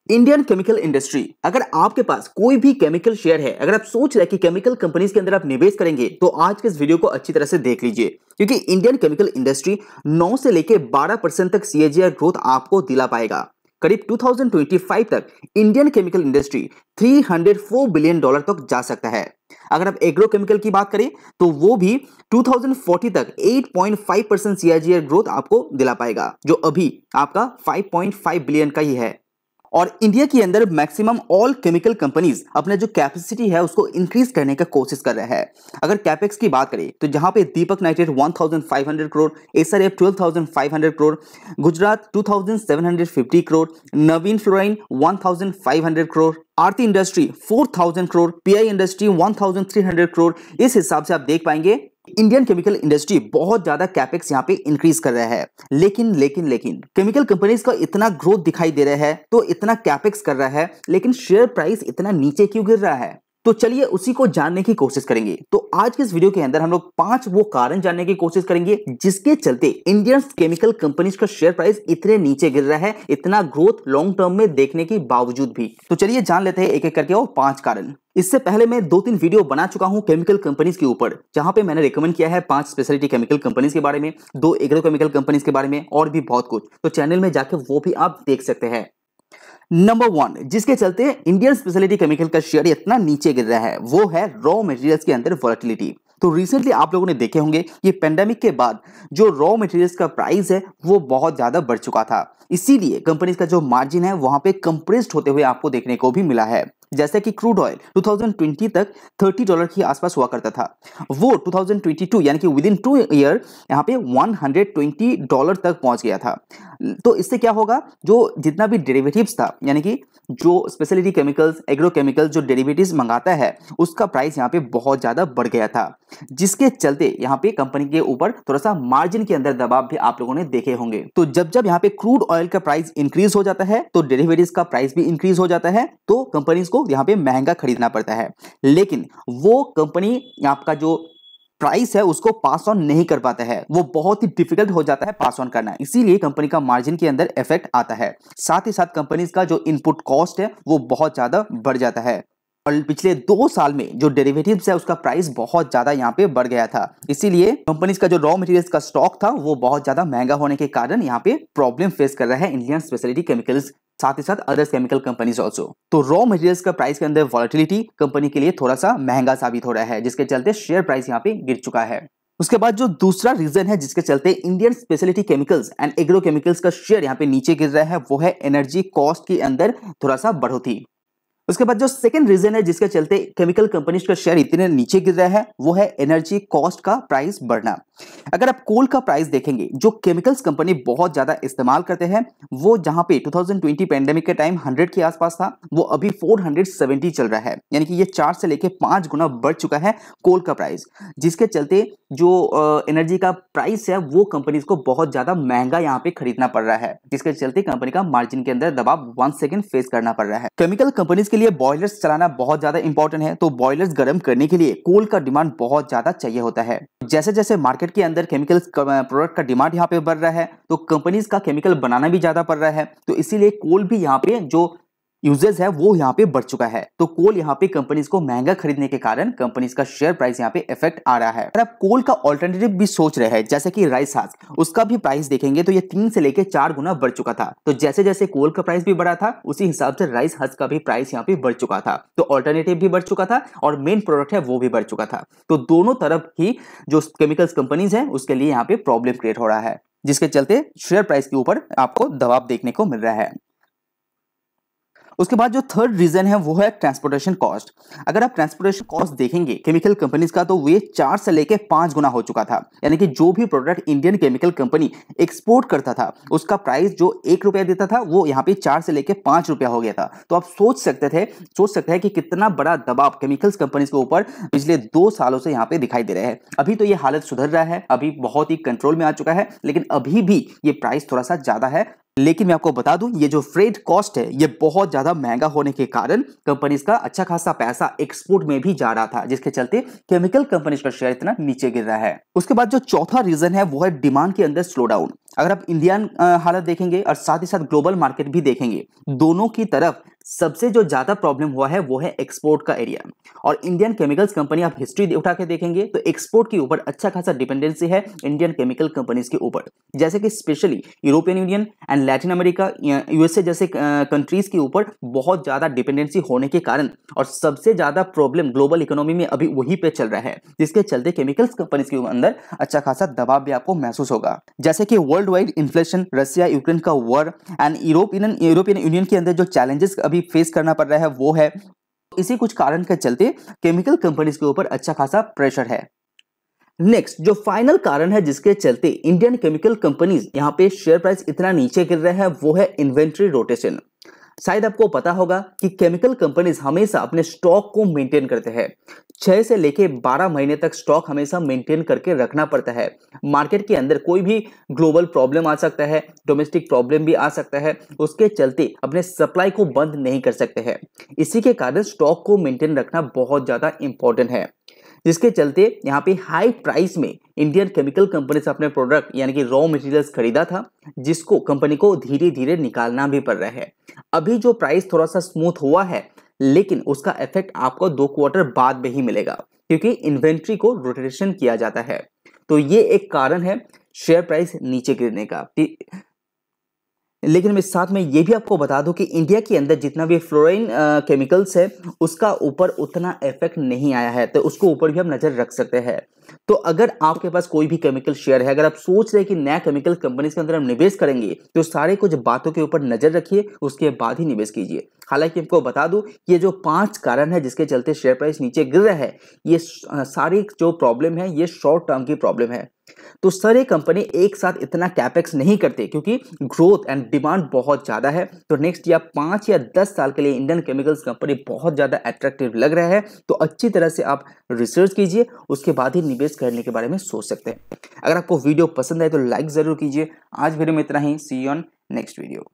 Indian chemical industry. अगर आपके पास कोई भी केमिकल शेयर है, अगर आप सोच रहे हैं कि केमिकल कंपनीज के अंदर आप निवेश करेंगे, तो आज के इस वीडियो को अच्छी तरह से देख लीजिए, क्योंकि इंडियन केमिकल इंडस्ट्री 9 से लेकर 12% तक सीएजीआर ग्रोथ आपको दिला पाएगा। करीब 2025 तक इंडियन केमिकल इंडस्ट्री $304 बिलियन तक जा सकता है। अगर आप एग्रो केमिकल की बात करें तो वो भी 2040 तक 8.5% सीएजीआर ग्रोथ आपको दिला पाएगा, जो अभी आपका 5.5 बिलियन का ही है। और इंडिया के अंदर मैक्सिमम ऑल केमिकल कंपनीज अपने जो कैपेसिटी है उसको इंक्रीज करने का कोशिश कर रहा है। अगर कैपेक्स की बात करें तो जहां पे Deepak nitrate 1500 crore, SRF 12500 crore, Gujarat 2750 crore, Navin fluorine 1500 crore, Aarti industry 4000 crore, PI industry 1300 crore. इस हिसाब से आप देख पाएंगे इंडियन केमिकल इंडस्ट्री बहुत ज्यादा कैपेक्स यहाँ पे इंक्रीज कर रहा है। लेकिन केमिकल कंपनीज का इतना ग्रोथ दिखाई दे रहा है, तो इतना कैपेक्स कर रहा है, लेकिन शेयर प्राइस इतना नीचे क्यों गिर रहा है? तो चलिए उसी को जानने की कोशिश करेंगे। तो आज के इस वीडियो के अंदर हम लोग 5 वो कारण जानने की कोशिश करेंगे जिसके चलते इंडियन केमिकल कंपनीज का शेयर प्राइस इतने नीचे गिर रहा है, इतना ग्रोथ लॉन्ग टर्म में देखने के बावजूद भी। तो चलिए जान लेते हैं एक एक करके वो 5 कारण। इससे पहले मैं 2-3 वीडियो बना चुका हूं केमिकल कंपनीज के ऊपर, जहां पे मैंने रिकमेंड किया है 5 स्पेशलिटी केमिकल कंपनीज के बारे में, 2 एग्रो केमिकल कंपनीज के बारे में और भी बहुत कुछ। तो चैनल में जाकर वो भी आप देख सकते हैं। नंबर 1 जिसके चलते इंडियन स्पेशलिटी केमिकल का शेयर इतना नीचे गिर रहा है, वो है रॉ मटेरियल्स के अंदर वोलेटिलिटी। तो रिसेंटली आप लोगों ने देखे होंगे ये पेंडेमिक के बाद जो रॉ मटेरियल्स का प्राइस है वो बहुत ज्यादा बढ़ चुका था, इसीलिए कंपनीज का जो मार्जिन है वहां पे कंप्रेस्ड होते हुए आपको देखने को भी मिला है। जैसे कि क्रूड ऑयल 2020 तक $30 के आसपास हुआ करता था, वो 2022 यानी कि विद इन 2 ईयर यहाँ पे $120 तक पहुंच गया था। तो इससे क्या होगा, जो जितना भी डेरिवेटिव्स था, यानी कि जो स्पेशलिटी केमिकल्स, एग्रो केमिकल्स जो डेरिवेटिव्स मंगाता है उसका प्राइस यहाँ पे बहुत ज्यादा बढ़ गया था, जिसके चलते यहाँ पे कंपनी के ऊपर थोड़ा सा मार्जिन के अंदर दबाव भी आप लोगों ने देखे होंगे। तो जब यहाँ पे क्रूड ऑयल का प्राइस इंक्रीज हो जाता है तो डेरिवेटिव्स का प्राइस भी इंक्रीज हो जाता है, तो कंपनीज को यहाँ पे महंगा खरीदना पड़ता है। लेकिन वो कंपनी आपका जो प्राइस है उसको पास ऑन नहीं कर पाता है, वो बहुत ही डिफिकल्ट हो जाता है पास ऑन करना, इसीलिए कंपनी का मार्जिन के अंदर इफेक्ट आता है। साथ ही साथ कंपनीज का जो इनपुट कॉस्ट है वो बहुत ज्यादा बढ़ जाता है। और पिछले 2 साल में जो डेरिवेटिव्स है उसका प्राइस बहुत ज्यादा यहाँ पे बढ़ गया था, इसीलिए कंपनीज का जो रॉ मटेरियल्स का स्टॉक था वो बहुत ज्यादा महंगा होने के कारण यहाँ पे प्रॉब्लम फेस कर रहा है इंडियन स्पेशलिटी केमिकल्स, साथ ही साथ अदर्स केमिकल कंपनीज ऑल्सो। तो रॉ मटेरियल्स का प्राइस के अंदर वॉलेटिलिटी कंपनी के लिए थोड़ा सा महंगा साबित हो रहा है, जिसके चलते शेयर प्राइस यहाँ पे गिर चुका है। उसके बाद जो दूसरा रीजन है जिसके चलते Indian speciality chemicals and agro chemicals का शेयर यहाँ पे नीचे गिर रहा है, वो है एनर्जी कॉस्ट के अंदर थोड़ा सा बढ़ोतरी। उसके बाद जो सेकंड रीजन है जिसके चलते केमिकल कंपनीज का शेयर इतने नीचे गिर रहा है, वो है एनर्जी कॉस्ट का प्राइस बढ़ना। अगर आप कोल का प्राइस देखेंगे, जो केमिकल्स कंपनी बहुत ज्यादा इस्तेमाल करते हैं, वो जहां पे 2020 पेंडेमिक के टाइम 100 के आसपास था, वो अभी 470 चल रहा है, यानी कि ये 4 से लेके 5 गुना बढ़ चुका है कोल का प्राइस, जिसके चलते जो एनर्जी का प्राइस है वो कंपनीज को बहुत ज्यादा महंगा यहाँ पे खरीदना पड़ रहा है, जिसके चलते कंपनी का मार्जिन के अंदर दबाव 1 सेकंड फेस करना पड़ रहा है। केमिकल कंपनीज के लिए बॉयलर्स चलाना बहुत ज्यादा इंपॉर्टेंट है, तो बॉयलर्स गर्म करने के लिए कोल का डिमांड बहुत ज्यादा चाहिए होता है। जैसे जैसे मार्केट के अंदर केमिकल प्रोडक्ट का डिमांड यहाँ पे बढ़ रहा है, तो कंपनीज का केमिकल बनाना भी ज्यादा पड़ रहा है, तो इसीलिए कोल भी यहाँ पे जो यूजेस है वो यहाँ पे बढ़ चुका है। तो कोल यहाँ पे कंपनीज को महंगा खरीदने के कारण कंपनीज का शेयर प्राइस यहाँ पे इफेक्ट आ रहा है। अगर आप कोल का ऑल्टरनेटिव भी सोच रहे हैं, जैसे कि राइस हस्क, उसका भी प्राइस देखेंगे तो ये 3 से लेके 4 गुना बढ़ चुका था। तो जैसे जैसे कोल का प्राइस भी बढ़ा था, उसी हिसाब से राइस हस्क का भी प्राइस यहाँ पे बढ़ चुका था। तो ऑल्टरनेटिव भी बढ़ चुका था और मेन प्रोडक्ट है वो भी बढ़ चुका था। तो दोनों तरफ ही जो केमिकल्स कंपनीज है उसके लिए यहाँ पे प्रॉब्लम क्रिएट हो रहा है, जिसके चलते शेयर प्राइस के ऊपर आपको दबाव देखने को मिल रहा है। उसके बाद जो थर्ड रीजन है वो है ट्रांसपोर्टेशन कॉस्ट। अगर आप ट्रांसपोर्टेशन कॉस्ट देखेंगे केमिकल कंपनीज का, तो वे 4 से लेके 5 गुना हो चुका था, यानी कि जो भी product Indian chemical company export करता था उसका प्राइस जो ₹1 देता था वो यहाँ पे 4 से लेके ₹5 हो गया था। तो आप सोच सकते हैं कि कितना बड़ा दबाव केमिकल्स कंपनीज के ऊपर पिछले 2 सालों से यहाँ पे दिखाई दे रहा है। अभी तो ये हालत सुधर रहा है, अभी बहुत ही कंट्रोल में आ चुका है, लेकिन अभी भी ये प्राइस थोड़ा सा ज्यादा है लेकिन मैं आपको बता दूं, ये जो फ्रेट कॉस्ट है ये बहुत ज्यादा महंगा होने के कारण कंपनीज का अच्छा खासा पैसा एक्सपोर्ट में भी जा रहा था, जिसके चलते केमिकल कंपनीज का शेयर इतना नीचे गिर रहा है। उसके बाद जो चौथा रीजन है वो है डिमांड के अंदर स्लो डाउन। अगर आप इंडियन हालत देखेंगे और साथ ही साथ ग्लोबल मार्केट भी देखेंगे, दोनों की तरफ सबसे जो ज्यादा प्रॉब्लम हुआ है वो है एक्सपोर्ट का एरिया। और इंडियन केमिकल्स कंपनी आप हिस्ट्री उठा के देखेंगे तो एक्सपोर्ट के ऊपर अच्छा खासा डिपेंडेंसी है इंडियन केमिकल कंपनीज के ऊपर, जैसे कि specially European union and Latin America, USA जैसे कंट्रीज के ऊपर बहुत ज्यादा डिपेंडेंसी होने के कारण और सबसे ज्यादा प्रॉब्लम ग्लोबल इकोनॉमी में अभी वही पे चल रहा है, जिसके चलते केमिकल्स कंपनीज के अंदर अच्छा खासा दबाव भी आपको महसूस होगा। जैसे कि world wide inflation, Russia Ukraine का वॉर एंड यूरोपियन यूनियन के अंदर जो चैलेंजेस अभी फेस करना पड़ रहा है वो है। इसी कुछ कारण के चलते केमिकल कंपनीज के ऊपर अच्छा खासा प्रेशर है। नेक्स्ट जो फाइनल कारण है जिसके चलते इंडियन केमिकल कंपनीज यहां पे शेयर प्राइस इतना नीचे गिर रहा है वो है इन्वेंट्री रोटेशन। शायद आपको पता होगा कि केमिकल कंपनीज हमेशा अपने स्टॉक को मेंटेन करते हैं, 6 से लेके 12 महीने तक स्टॉक हमेशा मेंटेन करके रखना पड़ता है। मार्केट के अंदर कोई भी ग्लोबल प्रॉब्लम आ सकता है, डोमेस्टिक प्रॉब्लम भी आ सकता है, उसके चलते अपने सप्लाई को बंद नहीं कर सकते हैं। इसी के कारण स्टॉक को मेंटेन रखना बहुत ज्यादा इंपॉर्टेंट है, जिसके चलते यहाँ पे हाई प्राइस में इंडियन केमिकल कंपनी से अपने प्रोडक्ट यानी कि रॉ मटेरियल्स खरीदा था, जिसको कंपनी को धीरे धीरे निकालना भी पड़ रहा है। अभी जो प्राइस थोड़ा सा स्मूथ हुआ है, लेकिन उसका इफेक्ट आपको 2 क्वार्टर बाद में ही मिलेगा, क्योंकि इन्वेंट्री को रोटेशन किया जाता है। तो ये एक कारण है शेयर प्राइस नीचे गिरने का। लेकिन मैं साथ में ये भी आपको बता दूं कि इंडिया के अंदर जितना भी फ्लोरीन केमिकल्स है उसका ऊपर उतना इफेक्ट नहीं आया है, तो उसको ऊपर भी हम नजर रख सकते हैं। तो अगर आपके पास कोई भी केमिकल शेयर है, अगर आप सोच रहे हैं कि नया केमिकल कंपनीज के अंदर हम निवेश करेंगे, तो सारे कुछ बातों के ऊपर नजर रखिए, उसके बाद ही निवेश कीजिए। हालांकि आपको बता दूं, ये जो 5 कारण है जिसके चलते शेयर प्राइस नीचे गिर रहा है, ये सारी जो प्रॉब्लम है ये शॉर्ट टर्म की प्रॉब्लम है। तो सारे कंपनी एक साथ इतना कैपेक्स नहीं करते, क्योंकि ग्रोथ एंड डिमांड बहुत ज्यादा है। तो नेक्स्ट या 5 या 10 साल के लिए इंडियन केमिकल्स कंपनी बहुत ज्यादा अट्रैक्टिव लग रहा है। तो अच्छी तरह से आप रिसर्च कीजिए, उसके बाद ही निवेश करने के बारे में सोच सकते हैं। अगर आपको वीडियो पसंद आए तो लाइक जरूर कीजिए। आज वीडियो में इतना ही। सी यू ऑन नेक्स्ट वीडियो।